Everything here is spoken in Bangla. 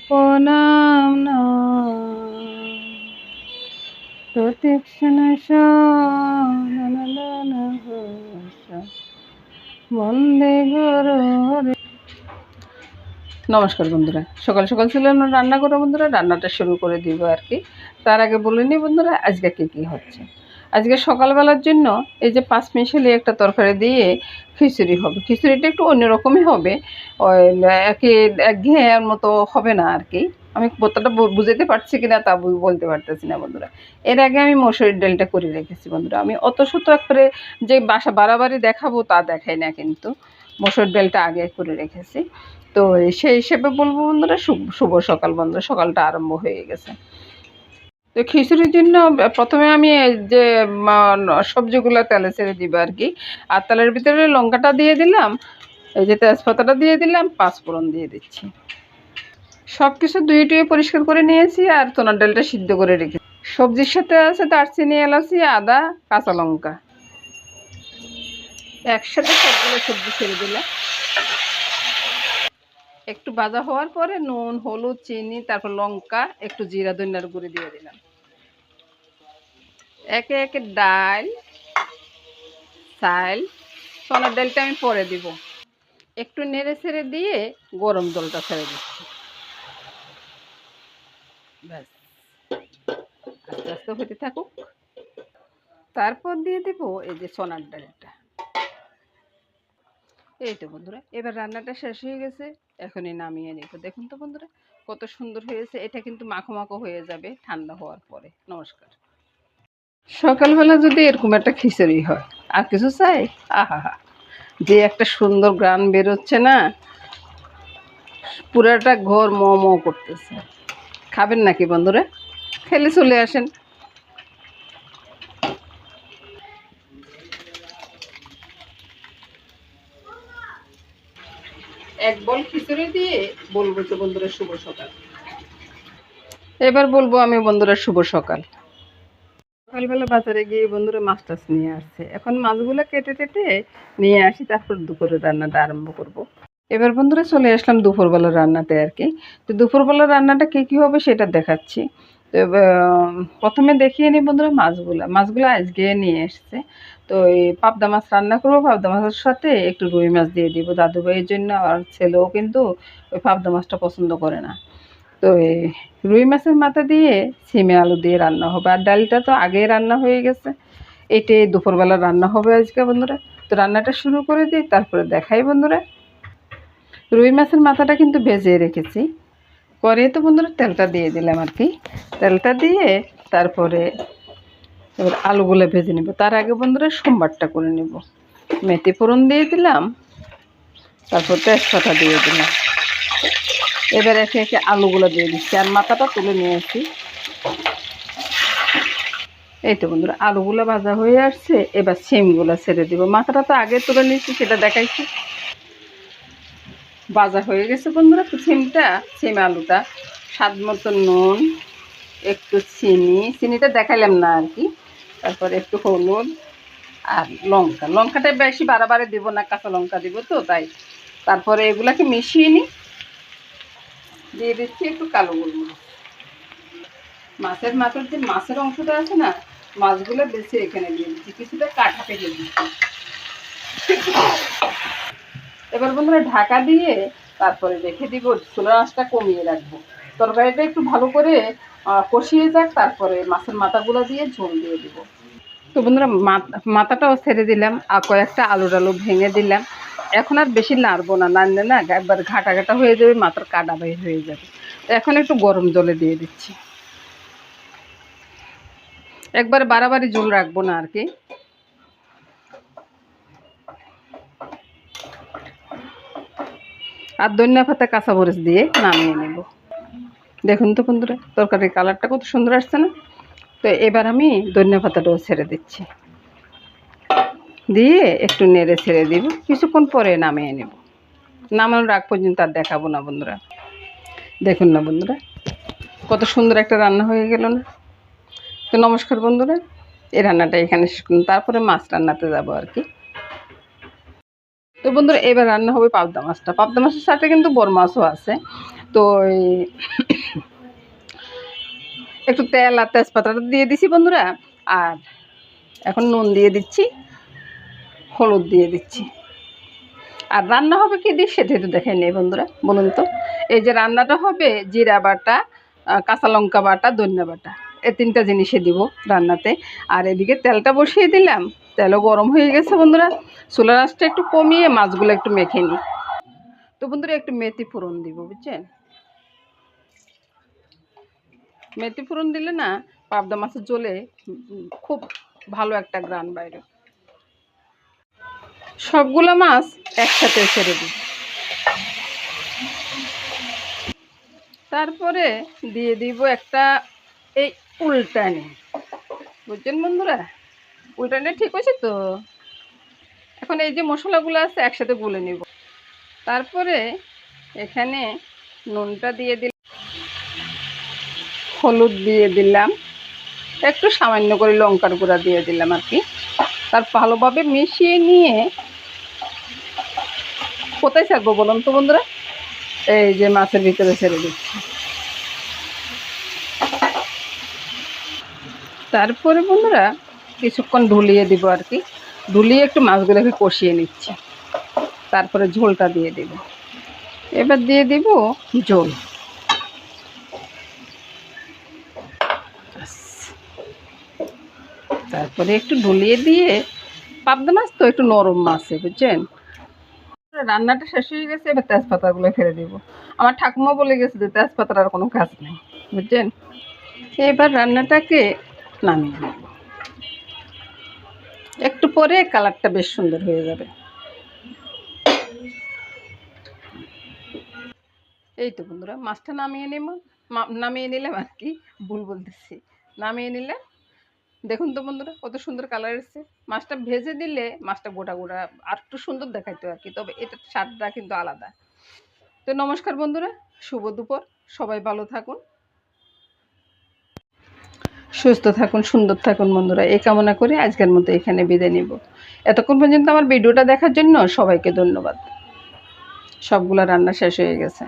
প্রণাম না প্রতীক্ষণ বন্দে গুরু। নমস্কার বন্ধুরা, সকাল সকাল ছিল রান্না করো বন্ধুরা, রান্নাটা শুরু করে দিব আর কি। তার আগে বলে নিই বন্ধুরা আজকে কী হচ্ছে। আজকে সকালবেলার জন্য এই যে 5 মিশালি একটা তরকারি দিয়ে খিচুড়ি হবে। খিচুড়িটা একটু অন্যরকমই হবে, ওই একঘেয়ের মতো হবে না আর কি। আমি কথাটা বুঝাতে পারছি কিনা তা বলতে পারতেছি না বন্ধুরা। এর আগে আমি মসুরির ডালটা করে রেখেছি বন্ধুরা। আমি অত শত একবারে যে বাড়াবাড়ি দেখাবো তা দেখাই না, কিন্তু মসুর ডালটা আগে করে রেখেছি। তো সেই হিসেবে বলবো বন্ধুরা, শুভ সকাল বন্ধুরা, সকালটা আরম্ভ হয়ে গেছে। তো খিচুড়ির জন্য প্রথমে আমি যে সবজিগুলো তেলে ছেড়ে দিব আর কি। আর তেলের ভিতরে লঙ্কাটা দিয়ে দিলাম, এই যে তেজপাতাটা দিয়ে দিলাম, পাঁচফোড়ন দিয়ে দিচ্ছি। সব কিছু ধুয়ে পরিষ্কার করে নিয়েছি আর চনার ডালটা সিদ্ধ করে রেখেছি। সবজির সাথে আছে দারচিনি, এলাচি, আদা, কাঁচা লঙ্কা। একসাথে সবগুলো সবজি ছেড়ে দিলাম। একটু ভাজা হওয়ার পরে নুন, হলুদ, চিনি, তারপর লঙ্কা, একটু জিরা ধনিয়ার গুঁড়ি দিয়ে দিলাম। একে একে ডাল, চাল, চনার ডালটা আমি পরে দিব। একটু নেড়ে ছেড়ে দিয়ে গরম জলটা ছেড়ে দিচ্ছি। ব্যাস, আস্তে আস্তে হতে থাকুক। তারপর দিয়ে দেব এই যে চনার ডালটা। এই তো বন্ধুরা, এবার রান্নাটা শেষ হয়ে গেছে, এখনই নামিয়ে নিব। দেখুন তো বন্ধুরা কত সুন্দর হয়েছে। এটা কিন্তু মাখো মাখো হয়ে যাবে ঠান্ডা হওয়ার পরে। নমস্কার। সকালবেলা যদি এরকম একটা খিচুড়ি হয়, আর কিছু চাই? আহা হা, যে একটা সুন্দর গ্রান বেরোচ্ছে না, পুরাটা ঘর ম ম করতেছে। খাবেন নাকি বন্ধুরা? খেলে চলে আসেন। এক বল খিচুড়ি দিয়ে বলবো তো বন্ধুরা শুভ সকাল। এবার বলবো আমি বন্ধুরা শুভ সকাল। সকালবেলা বাজারে গিয়ে বন্ধুরা মাছ টাছ নিয়ে আসছে। এখন মাছগুলো কেটে টেটে নিয়ে আসি, তারপর দুপুরে রান্নাটা আরম্ভ করব। এবার বন্ধুরা চলে আসলাম দুপুরবেলা রান্নাতে আর কি। তো দুপুরবেলা রান্নাটা কী হবে সেটা দেখাচ্ছি। তো প্রথমে দেখিয়ে নিই বন্ধুরা মাছগুলো আজকে নিয়ে এসছে। তো এই পাবদা মাছ রান্না করবো। পাবদা মাছের সাথে একটু রুই মাছ দিয়ে দিব দাদু ভাইয়ের জন্য। আর ছেলেও কিন্তু ওই পাবদা মাছটা পছন্দ করে না। তো এই রুই মাছের মাথা দিয়ে সিমে আলু দিয়ে রান্না হবে। আর ডালটা তো আগেই রান্না হয়ে গেছে। এটাই দুপুরবেলা রান্না হবে আজকে বন্ধুরা। তো রান্নাটা শুরু করে দিই, তারপরে দেখাই বন্ধুরা। রুই মাছের মাথাটা কিন্তু ভেজে রেখেছি। তো বন্ধুরা তেলটা দিয়ে দিলাম আর কি। তেলটা দিয়ে তারপরে এবার আলুগুলো ভেজে নেব। তার আগে বন্ধুরা সোমবারটা করে নেব। মেথি ফোড়ন দিয়ে দিলাম, তারপর তেজপাতা দিয়ে দিলাম। এবার একে একে আলুগুলো দিয়ে দিচ্ছি আর মাথাটা তুলে নিয়েছি। এই তো বন্ধুরা আলুগুলো ভাজা হয়ে আসছে। এবার সিমগুলো ছেড়ে দিব। মাথাটা তো আগে তুলে নিয়েছি, সেটা দেখাইছি। ভাজা হয়ে গেছে বন্ধুরা। তো সিম আলুটা স্বাদ মতো নুন, একটু চিনিটা দেখাইলাম না আর কি। তারপর একটু হলুদ আর লঙ্কাটা বেশি বাড়াবাড়ি দিব না, কাঁচা লঙ্কা দিব তো তাই। তারপরে এগুলাকে মিশিয়ে নিই। দিয়ে দিচ্ছি একটু কালো গোলমরিচ। মাছের মাথার যে মাছের অংশটা আছে না, মাছগুলো বেছে এখানে দিয়ে দিচ্ছি, কিছুটা কাটা থেকে দিচ্ছি। এবার বন্ধুরা ঢাকা দিয়ে তারপরে রেখে দিব। চুলার আঁচটা কমিয়ে রাখবো। তরকারিটা একটু ভালো করে কষিয়ে যাক, তারপরে মাছের মাথাগুলো দিয়ে ঝোল দিয়ে দিব। তো বন্ধুরা মাথাটাও ছেড়ে দিলাম আর কয়েকটা আলু টালু ভেঙে দিলাম। এখন আর বেশি নাড়বো না, নাড়লে না একবার ঘাটা ঘাটা হয়ে যাবে, মাথার কাটা বের হয়ে যাবে। এখন একটু গরম জলে দিয়ে দিচ্ছি। একবার বাড়াবাড়ি ঝোল রাখবো না আর কি। আর ধনিয়া পাতা কাঁচা মরিচ দিয়ে নামিয়ে নেব। দেখুন তো বন্ধুরা তরকারির কালারটা কত সুন্দর আসছে না। তো এবার আমি ধনিয়া পাতাটাও ছেড়ে দিচ্ছি, দিয়ে একটু নেড়ে ছেড়ে দিব। কিছুক্ষণ পরে নামিয়ে নেব। নামানোর আগ পর্যন্ত আর দেখাবো না বন্ধুরা। দেখুন না বন্ধুরা কত সুন্দর একটা রান্না হয়ে গেল না। তো নমস্কার বন্ধুরা, এই রান্নাটা এখানে শেষ করুন, তারপরে মাছ রান্নাতে যাবো আর কি। তো বন্ধুরা এবার রান্না হবে পাবদা মাছটা। পাবদা মাছের সাথে কিন্তু বড় মাছও আছে। তো একটু তেল আর তেজপাতাটা দিয়ে দিছি বন্ধুরা। আর এখন নুন দিয়ে দিচ্ছি, হলুদ দিয়ে দিচ্ছি। আর রান্না হবে কি দিয়ে সেটা একটু দেখে নেই বন্ধুরা, বলুন তো। এই যে রান্নাটা হবে জিরা বাটা, কাঁচা লঙ্কা বাটা, ধনিয়া বাটা, এই 3টা জিনিসে দিব রান্নাতে। আর এদিকে তেলটা বসিয়ে দিলাম, তেলও গরম হয়ে গেছে বন্ধুরা। চুলার আঁচটা একটু কমিয়ে মাছগুলো একটু মেখে নিই। তো বন্ধুরা একটু মেথি ফোড়ন দিব, বুঝছেন। মেথি ফোড়ন দিলে না পাবদা মাছের ঝোলে খুব ভালো একটা ঘ্রাণ বাইরে। সবগুলো মাছ একসাথে ছেড়ে দিই। তারপরে দিয়ে দিব একটা এই উল্টানি, বুঝছেন বন্ধুরা। উল্টানি ঠিক হয়েছে তো। এখন এই যে মশলাগুলো আছে একসাথে গুলে নিব। তারপরে এখানে নুনটা দিয়ে দিলাম, হলুদ দিয়ে দিলাম, একটু সামান্য করে লঙ্কার গুঁড়া দিয়ে দিলাম আর কি। তার ভালোভাবে মিশিয়ে নিয়ে কোথায় ছাড়বো বলুন তো বন্ধুরা, এই যে মাছের ভিতরে ছেড়ে দিচ্ছি। তারপরে বন্ধুরা কিছুক্ষণ ঢুলিয়ে দিব আর কি, ঢুলিয়ে একটু মাছগুলোকে কষিয়ে নিচ্ছি। তারপরে ঝোলটা দিয়ে দেব। এবার দিয়ে দিব ঝোল। তারপরে একটু ঢুলিয়ে দিয়ে, পাবদা মাছ তো একটু নরম মাছে, বুঝছেন। রান্নাটা শেষ হয়ে গেছে, এবার তেজপাতাগুলো ফেলে দিব। আমার ঠাকুমা বলে গেছে যে তেজপাতার আর কোনো কাজ নেই, বুঝছেন। এবার রান্নাটাকে নামিয়ে নেব। একটু পরে কালারটা বেশ সুন্দর হয়ে যাবে। এই তো বন্ধুরা মাছটা নামিয়ে নিলাম আর কি, ভুল বলতেছি, নামিয়ে নিলে। দেখুন তো বন্ধুরা কত সুন্দর কালার এসেছে। মাছটা ভেজে দিলে মাছটা গোটা গোটা আর একটু সুন্দর দেখাইতো আর কি, তবে এটা স্বাদটা কিন্তু আলাদা। তো নমস্কার বন্ধুরা, শুভ দুপুর। সবাই ভালো থাকুন, সুস্থ থাকুন, সুন্দর থাকুন বন্ধুরা, এই কামনা করে আজকের মতো এখানে বিদায় নিব। এতক্ষণ পর্যন্ত আমার ভিডিওটা দেখার জন্য সবাইকে ধন্যবাদ। সবগুলা রান্না শেষ হয়ে গেছে।